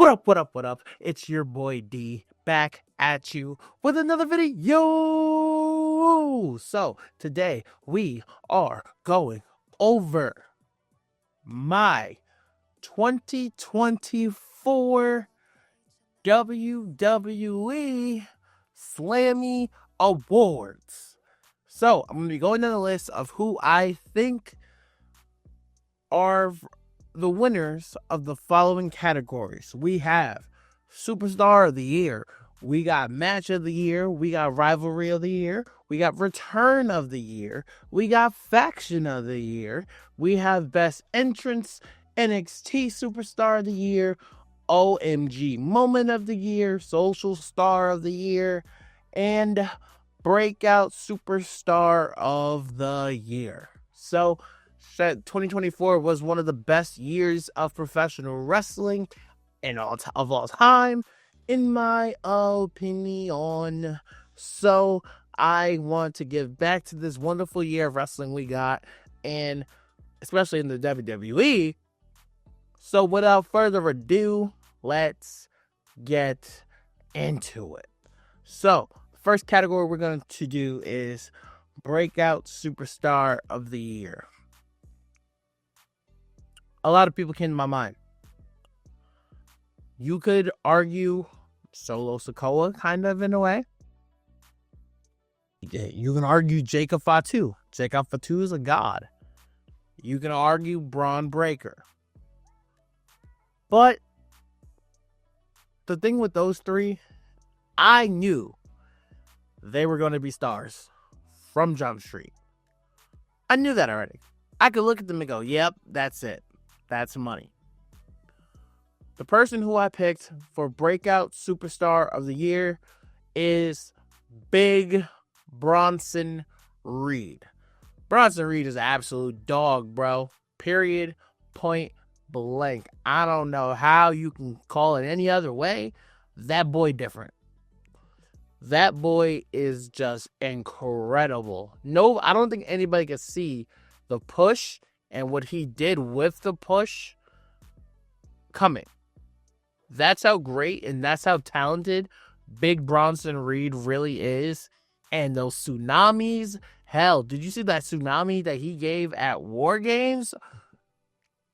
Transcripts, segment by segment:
What up? It's your boy D back at you with another video. So today we are going over my 2024 WWE SLAMMY Awards. So I'm going to be going down the list of who I think are the winners of the following categories. We have Superstar of the Year, we got Match of the Year, we got Rivalry of the Year, we got Return of the Year, we got Faction of the Year, we have Best Entrance, NXT Superstar of the Year, OMG Moment of the Year, Social Star of the Year, and Breakout Superstar of the Year. So 2024 was one of the best years of professional wrestling of all time, in my opinion. So I want to give back to this wonderful year of wrestling we got, and especially in the WWE. So without further ado, let's get into it. So the first category we're going to do is Breakout Superstar of the Year. A lot of people came to my mind. You could argue Solo Sikoa, kind of, in a way. You can argue Jacob Fatu. Jacob Fatu is a god. You can argue Braun Breaker. But the thing with those three, I knew they were going to be stars from Jump Street. I knew that already. I could look at them and go, yep, that's it. That's money. The person who I picked for Breakout Superstar of the Year is Big Bronson Reed. Bronson Reed is an absolute dog, bro. Period. Point blank. I don't know how you can call it any other way. That boy different. That boy is just incredible. No, I don't think anybody can see the push and what he did with the push coming. That's how great and that's how talented Big Bronson Reed really is. And those tsunamis, hell, did you see that tsunami that he gave at War Games?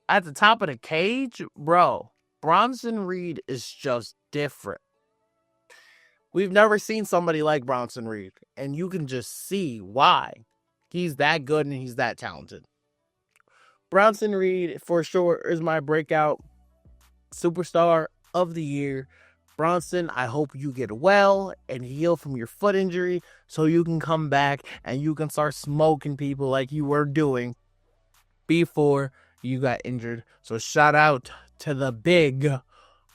At the top of the cage? Bro, Bronson Reed is just different. We've never seen somebody like Bronson Reed. And you can just see why. He's that good and he's that talented. Bronson Reed, for sure, is my breakout superstar of the year. Bronson, I hope you get well and heal from your foot injury so you can come back and you can start smoking people like you were doing before you got injured. So shout out to the big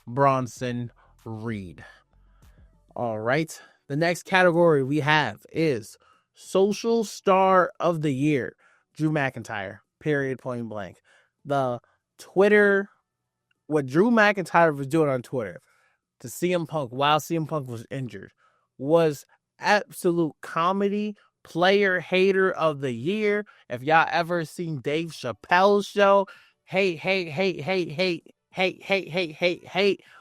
Bronson Reed. All right. The next category we have is Social Star of the Year. Drew McIntyre. Period, point blank. The Twitter, what Drew McIntyre was doing on Twitter to CM Punk while CM Punk was injured was absolute comedy. Player hater of the year. If y'all ever seen Dave Chappelle's show, hate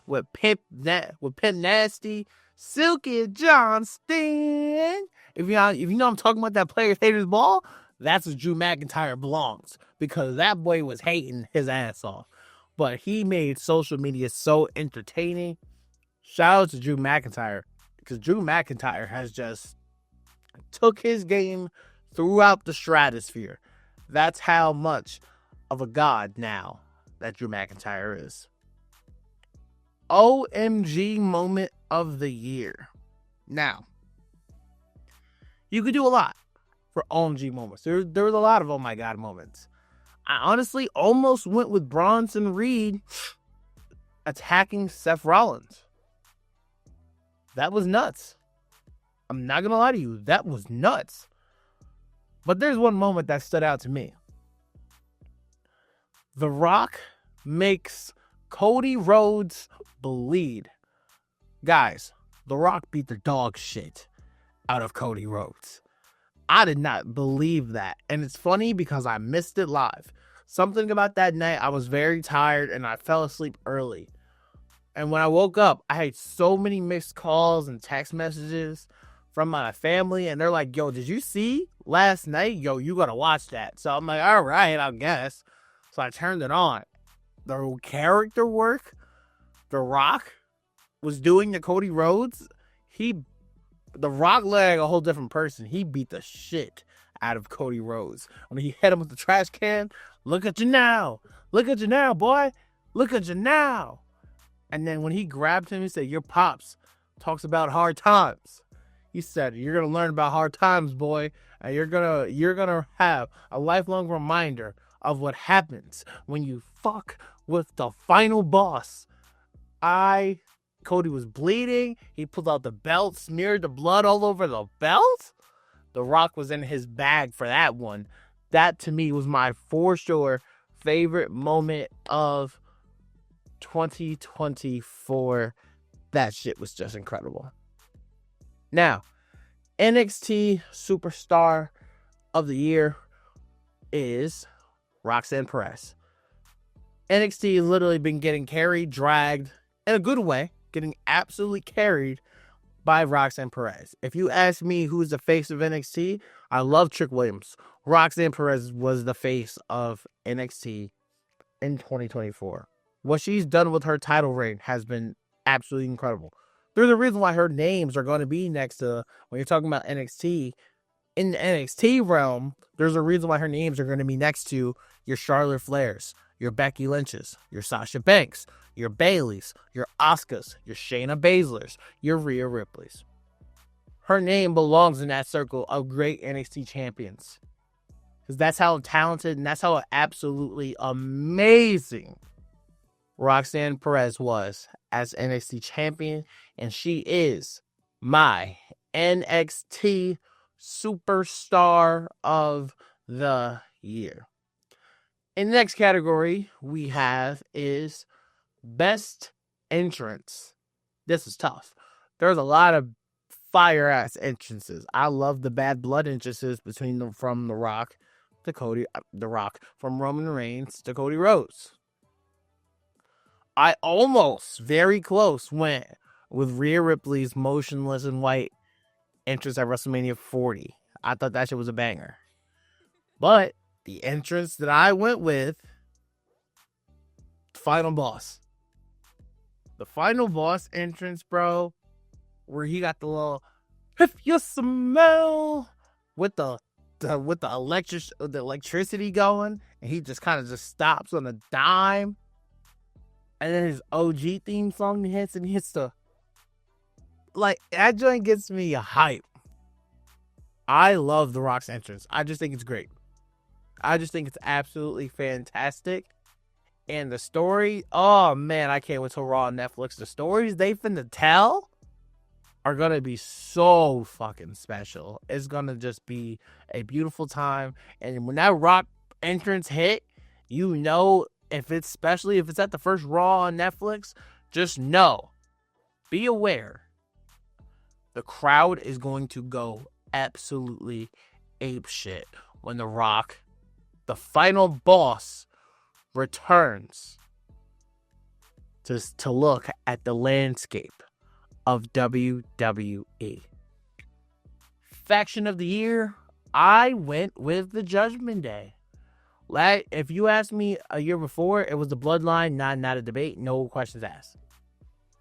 with Pimp Nasty, Silky and Johnston. If you know I'm talking about that player haters ball, that's where Drew McIntyre belongs, because that boy was hating his ass off. But he made social media so entertaining. Shout out to Drew McIntyre, because Drew McIntyre has just took his game throughout the stratosphere. That's how much of a god now that Drew McIntyre is. OMG Moment of the Year. Now, you could do a lot for OMG moments. There was a lot of oh my god moments. I honestly almost went with Bronson Reed attacking Seth Rollins. That was nuts. I'm not gonna lie to you, that was nuts. But there's one moment that stood out to me. The Rock makes Cody Rhodes bleed. Guys, The Rock beat the dog shit out of Cody Rhodes. I did not believe that. And it's funny because I missed it live. Something about that night, I was very tired and I fell asleep early. And when I woke up, I had so many missed calls and text messages from my family. And they're like, yo, did you see last night? Yo, you got to watch that. So I'm like, all right, I guess. So I turned it on. The character work The Rock was doing to Cody Rhodes, The Rock looked like a whole different person. He beat the shit out of Cody Rhodes. When he hit him with the trash can, look at you now. Look at you now, boy. Look at you now. And then when he grabbed him, he said, your pops talks about hard times. He said, you're going to learn about hard times, boy. And you're gonna have a lifelong reminder of what happens when you fuck with the final boss. Cody was bleeding. He pulled out the belt, smeared the blood all over the belt. The Rock was in his bag for that one. That, to me, was my for sure favorite moment of 2024. That shit was just incredible. Now, NXT Superstar of the Year is Roxanne Perez. NXT has literally been getting carried, dragged, in a good way, getting absolutely carried by Roxanne Perez. If you ask me who's the face of NXT, I love Trick Williams. Roxanne Perez was the face of NXT in 2024. What she's done with her title reign has been absolutely incredible. There's a reason why her names are going to be next to, when you're talking about NXT, in the NXT realm, there's a reason why her names are going to be next to your Charlotte Flairs, your Becky Lynch's, your Sasha Banks, your Baileys, your Asukas, your Shayna Baszlers, your Rhea Ripley's. Her name belongs in that circle of great NXT champions. Because that's how talented and that's how absolutely amazing Roxanne Perez was as NXT champion. And she is my NXT Superstar of the Year. In the next category we have is Best Entrance. This is tough. There's a lot of fire ass entrances. I love the bad blood entrances from The Rock to Cody, from Roman Reigns to Cody Rhodes. I almost very close went with Rhea Ripley's motionless in white entrance at WrestleMania 40. I thought that shit was a banger. But the entrance that I went with, Final Boss. The Final Boss entrance, bro, where he got the little, if you smell, with the electricity going, and he just kind of just stops on a dime, and then his OG theme song hits, and he hits the, like, that joint gets me hype. I love The Rock's entrance. I just think it's great. I just think it's absolutely fantastic. And the story, oh man, I can't wait till Raw on Netflix. The stories they finna tell are gonna be so fucking special. It's gonna just be a beautiful time. And when that Rock entrance hit, you know, especially if it's at the first Raw on Netflix, just know, be aware, the crowd is going to go absolutely apeshit when The Rock, the final boss, returns to look at the landscape of WWE. Faction of the Year, I went with the Judgment Day. If you asked me a year before, it was the Bloodline, not a debate, no questions asked.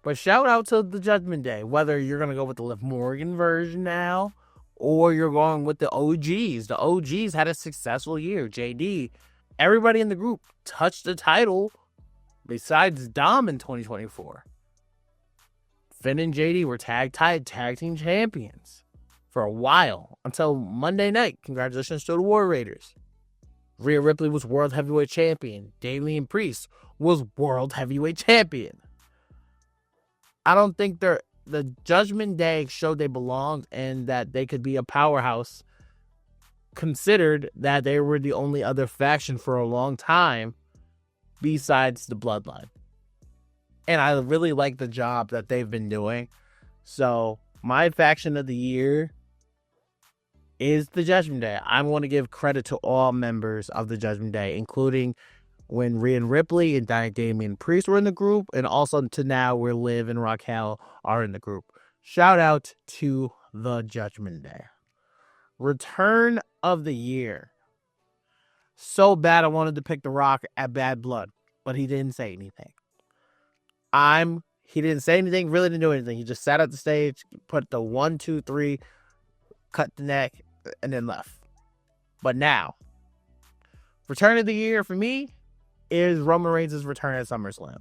But shout out to the Judgment Day, whether you're going to go with the Liv Morgan version now, or you're going with the OGs. The OGs had a successful year. JD, everybody in the group touched the title besides Dom in 2024. Finn and JD were tag team champions for a while until Monday night. Congratulations to the War Raiders. Rhea Ripley was World Heavyweight Champion. Damian Priest was World Heavyweight Champion. I don't think the Judgment Day showed they belonged and that they could be a powerhouse, considered that they were the only other faction for a long time besides the Bloodline. And I really like the job that they've been doing. So my faction of the year is the Judgment Day. I'm going to give credit to all members of the Judgment Day, including when Rhea Ripley and Damian Priest were in the group, and also to now where Liv and Raquel are in the group. Shout out to the Judgment Day. Return of the year. So bad I wanted to pick The Rock at Bad Blood, but he didn't say anything. He didn't say anything, really didn't do anything. He just sat at the stage, put the 1, 2, 3, cut the neck, and then left. But now, return of the year for me is Roman Reigns' return at SummerSlam.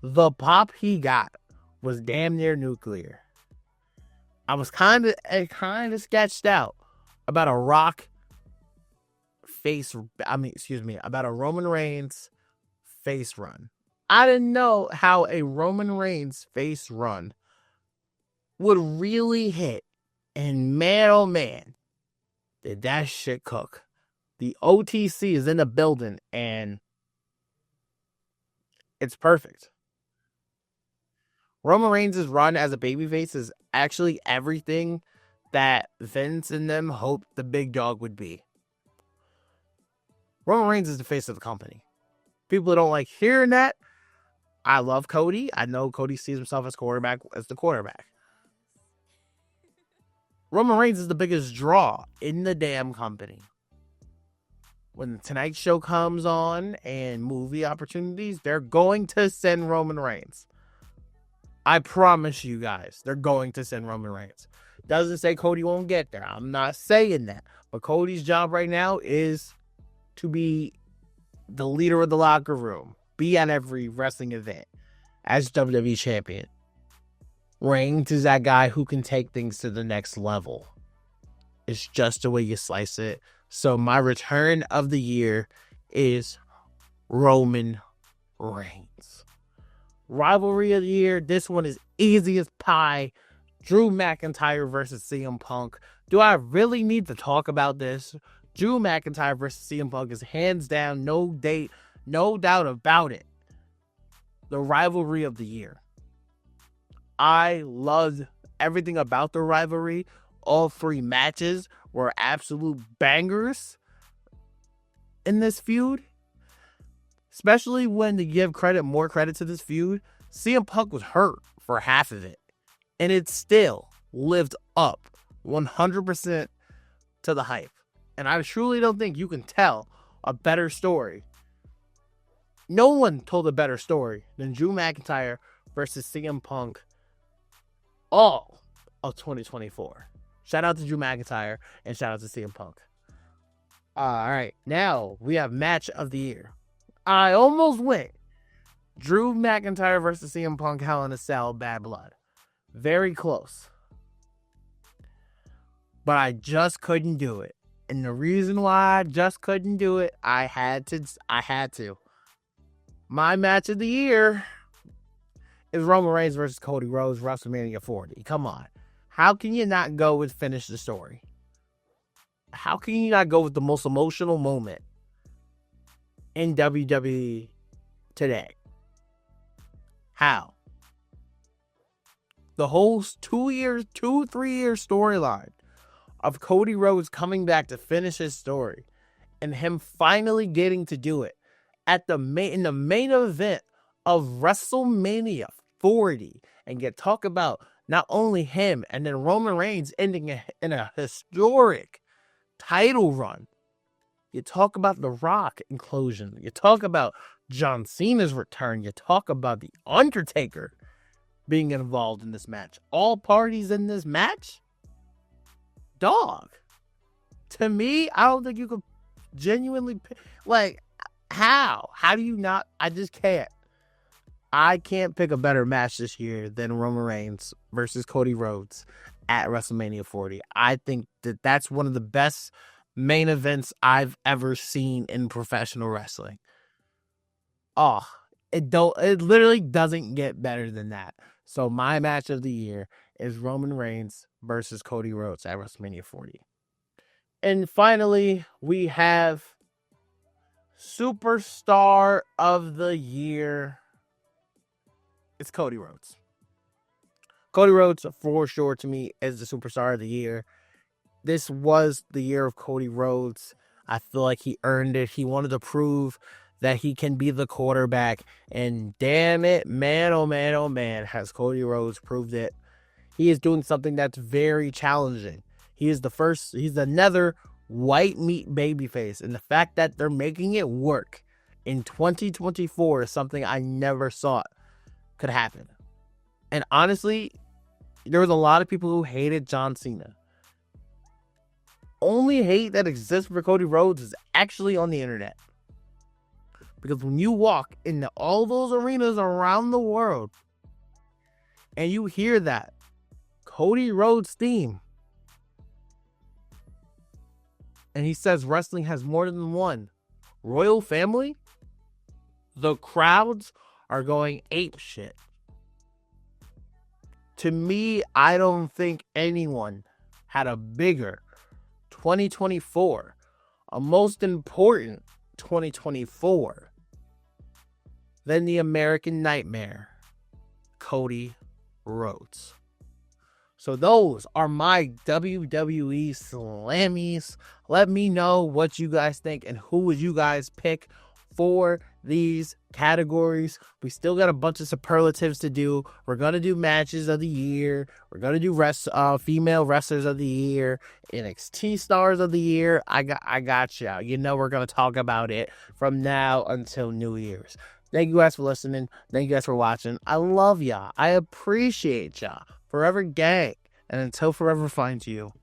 The pop he got was damn near nuclear. I was kind of sketched out about a about a Roman Reigns face run. I didn't know how a Roman Reigns face run would really hit. And man, oh man, did that shit cook. The OTC is in the building and it's perfect. Roman Reigns' run as a babyface is actually everything that Vince and them hoped the big dog would be. Roman Reigns is the face of the company. People don't like hearing that. I love Cody. I know Cody sees himself as the quarterback. Roman Reigns is the biggest draw in the damn company. When the Tonight Show comes on and movie opportunities, they're going to send Roman Reigns. I promise you guys, they're going to send Roman Reigns. Doesn't say Cody won't get there. I'm not saying that. But Cody's job right now is to be the leader of the locker room. Be at every wrestling event as WWE champion. Reigns is that guy who can take things to the next level. It's just the way you slice it. So my return of the year is Roman Reigns. Rivalry of the year. This one is easy as pie. Drew McIntyre versus CM Punk. Do I really need to talk about this? Drew McIntyre versus CM Punk is hands down, no doubt about it, the rivalry of the year. I loved everything about the rivalry. All 3 matches were absolute bangers in this feud. Especially when to give more credit to this feud, CM Punk was hurt for half of it. And it still lived up 100% to the hype. And I truly don't think you can tell a better story. No one told a better story than Drew McIntyre versus CM Punk all of 2024. Shout out to Drew McIntyre and shout out to CM Punk. All right, now we have match of the year. I almost went Drew McIntyre versus CM Punk, Hell in a Cell, Bad Blood. Very close. But I just couldn't do it. And the reason why I just couldn't do it, I had to. My match of the year is Roman Reigns versus Cody Rhodes, WrestleMania 40. Come on. How can you not go with finish the story? How can you not go with the most emotional moment in WWE today? How? The whole 3 year storyline of Cody Rhodes coming back to finish his story and him finally getting to do it in the main event of WrestleMania 40 and talk about not only him and then Roman Reigns ending in a historic title run. You talk about The Rock inclusion. You talk about John Cena's return. You talk about The Undertaker being involved in this match. All parties in this match? Dog. To me, I don't think you could genuinely how? How do you not? I just can't. I can't pick a better match this year than Roman Reigns versus Cody Rhodes at WrestleMania 40. I think that's one of the best main events I've ever seen in professional wrestling. It literally doesn't get better than that. So my match of the year is Roman Reigns versus Cody Rhodes at WrestleMania 40. And finally, we have Superstar of the Year. It's Cody Rhodes. Cody Rhodes, for sure, to me, is the Superstar of the Year. This was the year of Cody Rhodes. I feel like he earned it. He wanted to prove that he can be the quarterback. And damn it, man, oh man, oh man, has Cody Rhodes proved it. He is doing something that's very challenging. He's another white meat babyface. And the fact that they're making it work in 2024 is something I never thought could happen. And honestly, there was a lot of people who hated John Cena. Only hate that exists for Cody Rhodes is actually on the internet. Because when you walk into all those arenas around the world and you hear that Cody Rhodes theme, and he says wrestling has more than one royal family, the crowds are going ape shit. To me, I don't think anyone had a bigger 2024, a most important 2024 than the American Nightmare, Cody Rhodes. So those are my WWE Slammies. Let me know what you guys think and who would you guys pick for these categories. We still got a bunch of superlatives to do. We're going to do matches of the year. We're going to do female wrestlers of the year, NXT stars of the year. I got you. You know we're going to talk about it from now until New Year's. Thank you guys for listening. Thank you guys for watching. I love y'all. I appreciate y'all. Forever gang. And until forever finds you,